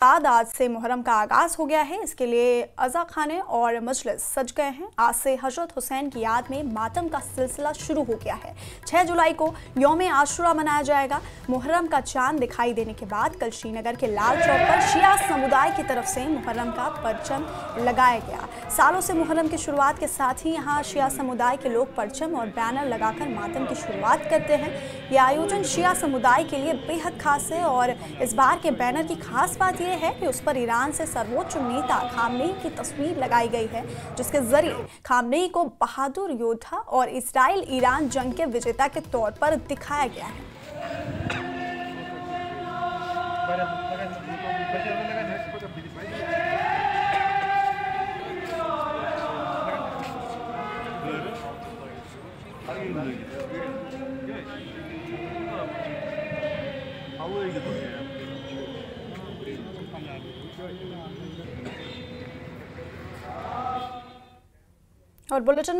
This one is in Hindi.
बाद आज से मुहर्रम का आगाज हो गया है। इसके लिए अज़ा खाने और मजलिस सज गए हैं। आज से हजरत हुसैन की याद में मातम का सिलसिला शुरू हो गया है। 6 जुलाई को यौम आशुरा मनाया जाएगा। मुहर्रम का चांद दिखाई देने के बाद कल श्रीनगर के लाल चौक पर शिया समुदाय की तरफ से मुहर्रम का परचम लगाया गया। सालों से मुहर्रम की शुरुआत के साथ ही यहाँ शिया समुदाय के लोग परचम और बैनर लगाकर मातम की शुरुआत करते हैं। यह आयोजन शिया समुदाय के लिए बेहद खास है और इस बार के बैनर की खास बात यह है कि उस पर ईरान से सर्वोच्च नेता खामनेई की तस्वीर लगाई गई है, जिसके जरिए खामनेई को बहादुर योद्धा और इजराइल ईरान जंग के विजेता के तौर पर दिखाया गया है। और बुलेटिन